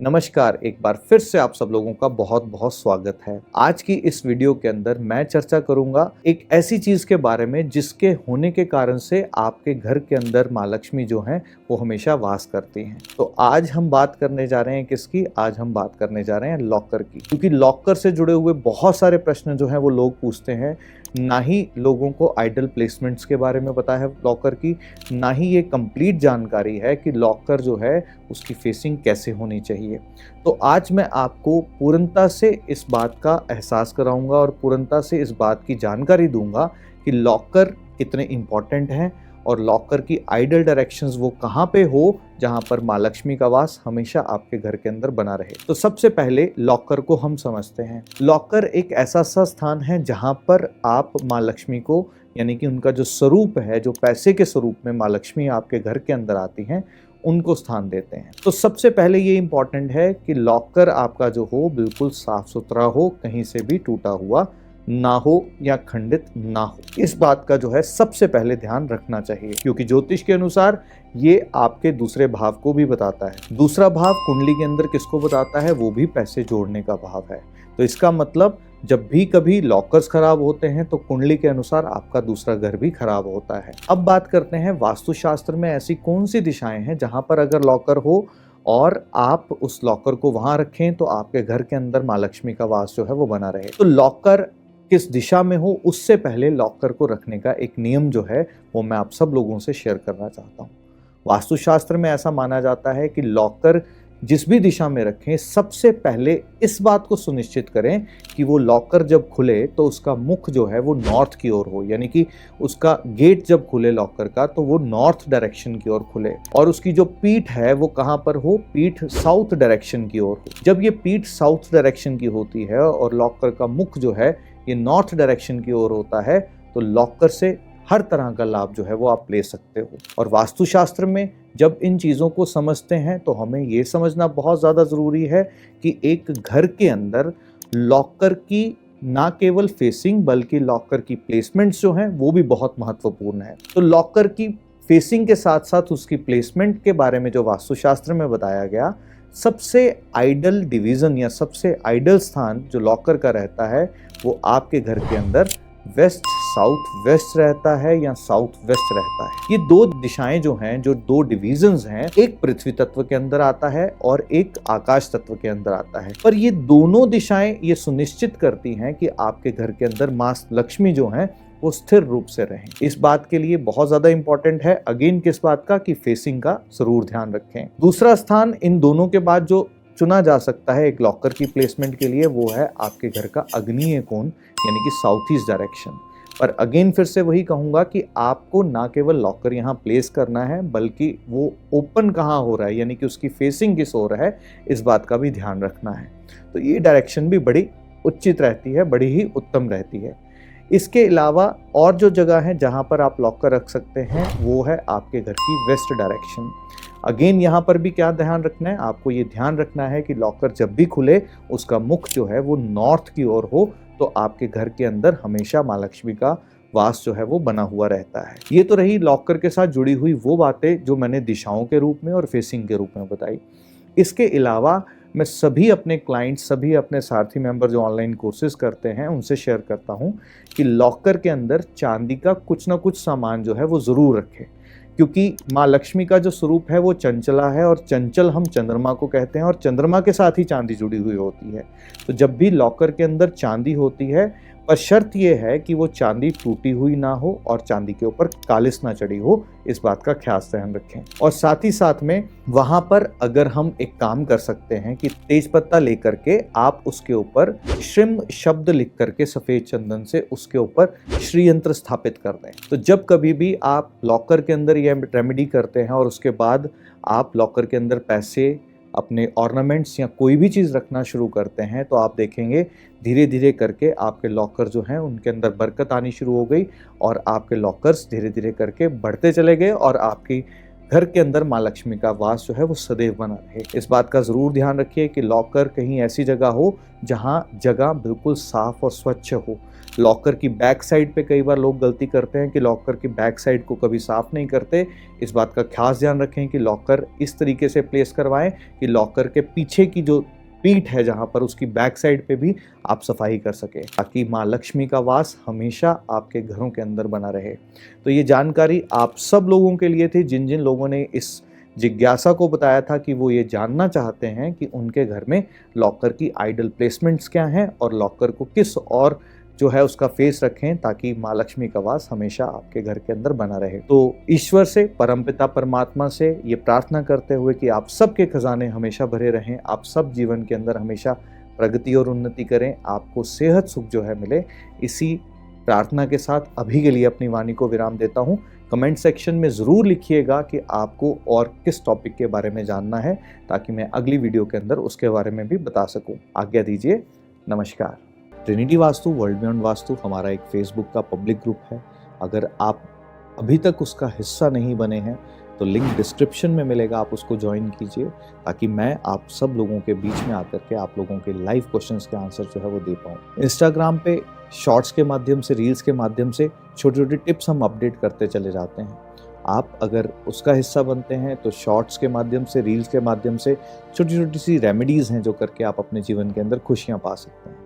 नमस्कार, एक बार फिर से आप सब लोगों का बहुत बहुत स्वागत है। आज की इस वीडियो के अंदर मैं चर्चा करूंगा एक ऐसी चीज के बारे में जिसके होने के कारण से आपके घर के अंदर माँ लक्ष्मी जो हैं वो हमेशा वास करती हैं। तो आज हम बात करने जा रहे हैं किसकी? आज हम बात करने जा रहे हैं लॉकर की, क्योंकि लॉकर से जुड़े हुए बहुत सारे प्रश्न जो हैं वो लोग पूछते हैं। ना ही लोगों को आइडल प्लेसमेंट्स के बारे में पता है लॉकर की, ना ही ये कंप्लीट जानकारी है कि लॉकर जो है उसकी फेसिंग कैसे होनी चाहिए। तो आज मैं आपको पूर्णता से इस बात का एहसास कराऊंगा और पूर्णता से इस बात की जानकारी दूंगा कि लॉकर कितने इम्पॉर्टेंट हैं और लॉकर की आइडल डायरेक्शंस वो कहाँ पे हो जहाँ पर माँ लक्ष्मी का वास हमेशा आपके घर के अंदर बना रहे। तो सबसे पहले लॉकर को हम समझते हैं। लॉकर एक ऐसा सा स्थान है जहाँ पर आप माँ लक्ष्मी को, यानी कि उनका जो स्वरूप है, जो पैसे के स्वरूप में माँ लक्ष्मी आपके घर के अंदर आती हैं, उनको स्थान देते हैं। तो सबसे पहले ये इम्पॉर्टेंट है कि लॉकर आपका जो हो बिल्कुल साफ सुथरा हो, कहीं से भी टूटा हुआ ना हो या खंडित ना हो। इस बात का जो है सबसे पहले ध्यान रखना चाहिए, क्योंकि ज्योतिष के अनुसार ये आपके दूसरे भाव को भी बताता है। दूसरा भाव कुंडली के अंदर किसको बताता है? वो भी पैसे जोड़ने का भाव है। तो इसका मतलब जब भी कभी लॉकर्स खराब होते हैं तो कुंडली के अनुसार आपका दूसरा घर भी खराब होता है। अब बात करते हैं वास्तुशास्त्र में ऐसी कौन सी दिशाएं हैं जहां पर अगर लॉकर हो और आप उस लॉकर को वहां रखें तो आपके घर के अंदर माँ लक्ष्मी का वास जो है वो बना रहे। तो लॉकर किस दिशा में हो उससे पहले लॉकर को रखने का एक नियम जो है वो मैं आप सब लोगों से शेयर करना चाहता हूँ। वास्तुशास्त्र में ऐसा माना जाता है कि लॉकर जिस भी दिशा में रखें, सबसे पहले इस बात को सुनिश्चित करें कि वो लॉकर जब खुले तो उसका मुख जो है वो नॉर्थ की ओर हो, यानी कि उसका गेट जब खुले लॉकर का तो वो नॉर्थ डायरेक्शन की ओर खुले और उसकी जो पीठ है वो कहाँ पर हो? पीठ साउथ डायरेक्शन की ओर हो। जब ये पीठ साउथ डायरेक्शन की होती है और लॉकर का मुख जो है ये नॉर्थ डायरेक्शन की ओर होता है तो लॉकर से हर तरह का लाभ जो है वो आप ले सकते हो। और वास्तुशास्त्र में जब इन चीज़ों को समझते हैं तो हमें ये समझना बहुत ज़्यादा ज़रूरी है कि एक घर के अंदर लॉकर की ना केवल फेसिंग बल्कि लॉकर की प्लेसमेंट्स जो हैं वो भी बहुत महत्वपूर्ण है। तो लॉकर की फेसिंग के साथ साथ उसकी प्लेसमेंट के बारे में जो वास्तुशास्त्र में बताया गया, सबसे आइडल डिवीज़न या सबसे आइडल स्थान जो लॉकर का रहता है वो आपके घर के अंदर वेस्ट साउथ वेस्ट रहता है या साउथ वेस्ट रहता है। ये दो दिशाएं जो हैं, जो दो डिवीजन्स हैं, एक पृथ्वी तत्व के अंदर आता है और एक आकाश तत्व के अंदर आता है। पर ये दोनों दिशाएं ये सुनिश्चित करती हैं कि आपके घर के अंदर माँ लक्ष्मी जो हैं वो स्थिर रूप से रहें। इस बात के लिए बहुत ज्यादा इंपॉर्टेंट है अगेन किस बात का? कि फेसिंग का जरूर ध्यान रखें। दूसरा स्थान इन दोनों के बाद जो चुना जा सकता है एक लॉकर की प्लेसमेंट के लिए वो है आपके घर का अग्निय कोण, यानी कि साउथ ईस्ट डायरेक्शन। पर अगेन फिर से वही कहूंगा कि आपको ना केवल लॉकर यहाँ प्लेस करना है बल्कि वो ओपन कहाँ हो रहा है, यानी कि उसकी फेसिंग किस ओर है, इस बात का भी ध्यान रखना है। तो ये डायरेक्शन भी बड़ी उचित रहती है, बड़ी ही उत्तम रहती है। इसके अलावा और जो जगह है जहाँ पर आप लॉकर रख सकते हैं वो है आपके घर की वेस्ट डायरेक्शन। अगेन यहाँ पर भी क्या ध्यान रखना है? आपको ये ध्यान रखना है कि लॉकर जब भी खुले उसका मुख जो है वो नॉर्थ की ओर हो, तो आपके घर के अंदर हमेशा माँ लक्ष्मी का वास जो है वो बना हुआ रहता है। ये तो रही लॉकर के साथ जुड़ी हुई वो बातें जो मैंने दिशाओं के रूप में और फेसिंग के रूप में बताई। इसके अलावा मैं सभी अपने क्लाइंट्स, सभी अपने सारथी मेंबर जो ऑनलाइन कोर्सेज करते हैं उनसे शेयर करता हूं कि लॉकर के अंदर चांदी का कुछ ना कुछ सामान जो है वो ज़रूर रखें, क्योंकि माँ लक्ष्मी का जो स्वरूप है वो चंचला है और चंचल हम चंद्रमा को कहते हैं और चंद्रमा के साथ ही चांदी जुड़ी हुई होती है। तो जब भी लॉकर के अंदर चांदी होती है, पर शर्त यह है कि वो चांदी टूटी हुई ना हो और चांदी के ऊपर कालिस ना चढ़ी हो, इस बात का खास ध्यान रखें। और साथ ही साथ में वहां पर अगर हम एक काम कर सकते हैं कि तेज पत्ता लेकर के आप उसके ऊपर श्रीम शब्द लिख करके सफेद चंदन से उसके ऊपर श्री यंत्र स्थापित कर दें। तो जब कभी भी आप लॉकर के अंदर ये रेमेडी करते हैं और उसके बाद आप लॉकर के अंदर पैसे, अपने ऑर्नामेंट्स या कोई भी चीज़ रखना शुरू करते हैं तो आप देखेंगे धीरे धीरे करके आपके लॉकर जो हैं उनके अंदर बरकत आनी शुरू हो गई और आपके लॉकर्स धीरे धीरे करके बढ़ते चले गए और आपकी घर के अंदर माँ लक्ष्मी का वास जो है वो सदैव बना रहे। इस बात का ज़रूर ध्यान रखिए कि लॉकर कहीं ऐसी जगह हो जहाँ जगह बिल्कुल साफ और स्वच्छ हो, लॉकर की बैक साइड पे कई बार लोग गलती करते हैं कि लॉकर की बैक साइड को कभी साफ नहीं करते। इस बात का खास ध्यान रखें कि लॉकर इस तरीके से प्लेस करवाएं कि लॉकर के पीछे की जो पीठ है जहां पर उसकी बैक साइड पे भी आप सफाई कर सके, ताकि माँ लक्ष्मी का वास हमेशा आपके घरों के अंदर बना रहे। तो ये जानकारी आप सब लोगों के लिए थी जिन जिन लोगों ने इस जिज्ञासा को बताया था कि वो ये जानना चाहते हैं कि उनके घर में लॉकर की आइडल प्लेसमेंट्स क्या हैं और लॉकर को किस और जो है उसका फेस रखें, ताकि माँ लक्ष्मी का वास हमेशा आपके घर के अंदर बना रहे। तो ईश्वर से, परमपिता परमात्मा से ये प्रार्थना करते हुए कि आप सबके खजाने हमेशा भरे रहें, आप सब जीवन के अंदर हमेशा प्रगति और उन्नति करें, आपको सेहत सुख जो है मिले, इसी प्रार्थना के साथ अभी के लिए अपनी वाणी को विराम देता हूँ। कमेंट सेक्शन में ज़रूर लिखिएगा कि आपको और किस टॉपिक के बारे में जानना है, ताकि मैं अगली वीडियो के अंदर उसके बारे में भी बता सकूँ। आज्ञा दीजिए, नमस्कार। Trinity vastu world beyond vastu हमारा एक फेसबुक का पब्लिक ग्रुप है। अगर आप अभी तक उसका हिस्सा नहीं बने हैं तो लिंक डिस्क्रिप्शन में मिलेगा, आप उसको ज्वाइन कीजिए, ताकि मैं आप सब लोगों के बीच में आकर के आप लोगों के लाइव क्वेश्चंस के आंसर जो है वो दे पाऊँ। इंस्टाग्राम पे शॉर्ट्स के माध्यम से, रील्स के माध्यम से छोटी छोटी टिप्स हम अपडेट करते चले जाते हैं। आप अगर उसका हिस्सा बनते हैं तो शॉर्ट्स के माध्यम से, रील्स के माध्यम से छोटी छोटी सी रेमेडीज़ हैं जो करके आप अपने जीवन के अंदर खुशियाँ पा सकते हैं।